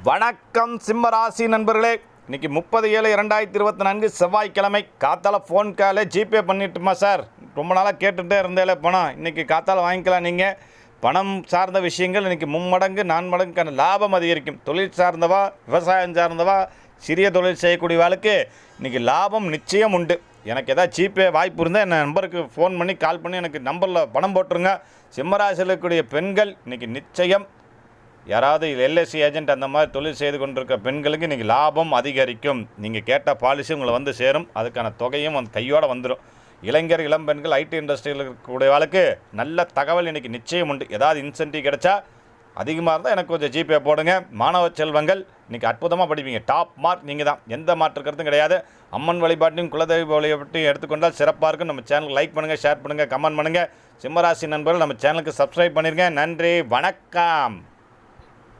வணக்கம் சிம்மராசி நண்பர்களே. இன்றைக்கி 30/7/2024 செவ்வாய்க்கிழமை. காத்தால ஃபோன் காலே ஜிபே பண்ணிட்டுமா சார், ரொம்ப நாளாக கேட்டுகிட்டே இருந்தேலே பணம். இன்றைக்கி காத்தால வாங்கிக்கலாம். நீங்கள் பணம் சார்ந்த விஷயங்கள் இன்றைக்கி 3 மடங்கு 4 மடங்குக்கான லாபம் அதிகரிக்கும். தொழில் சார்ந்தவா, விவசாயம் சார்ந்தவா, சிறிய தொழில் செய்யக்கூடியவாளுக்கு இன்றைக்கி லாபம் நிச்சயம் உண்டு. எனக்கு எதாவது ஜிபே வாய்ப்பு இருந்தால் என் நம்பருக்கு ஃபோன் பண்ணி கால் பண்ணி எனக்கு நம்பரில் பணம் போட்டுருங்க. சிம்மராசியில் இருக்கக்கூடிய பெண்கள் இன்றைக்கி நிச்சயம் யாராவது எல்ஐசி ஏஜென்ட் அந்த மாதிரி தொழில் செய்து கொண்டிருக்கிற பெண்களுக்கு இன்றைக்கி லாபம் அதிகரிக்கும். நீங்கள் கேட்ட பாலிசி உங்களை வந்து சேரும். அதுக்கான தொகையும் வந்து கையோடு வந்துடும். இளைஞர் இளம்பெண்கள் ஐடி இண்டஸ்ட்ரியில் இருக்கக்கூடியவாளுக்கு நல்ல தகவல் இன்றைக்கி நிச்சயம் உண்டு. ஏதாவது இன்சென்டிவ் கிடைச்சா அதிகமாக இருந்தால் எனக்கு கொஞ்சம் ஜிபே போடுங்க. மாணவ செல்வங்கள் இன்றைக்கி அற்புதமாக படிப்பீங்க. டாப் மார்க் நீங்கள் தான், எந்த மாற்று கருத்தும் கிடையாது. அம்மன் வழிபாட்டையும் குலதெய்வ வழிபாட்டையும் எடுத்துக்கொண்டால் சிறப்பாக இருக்கும். நம்ம சேனலுக்கு லைக் பண்ணுங்கள், ஷேர் பண்ணுங்கள், கமெண்ட் பண்ணுங்கள். சிம்மராசி நண்பர்கள் நம்ம சேனலுக்கு சப்ஸ்கிரைப் பண்ணிடுங்க. நன்றி, வணக்கம்.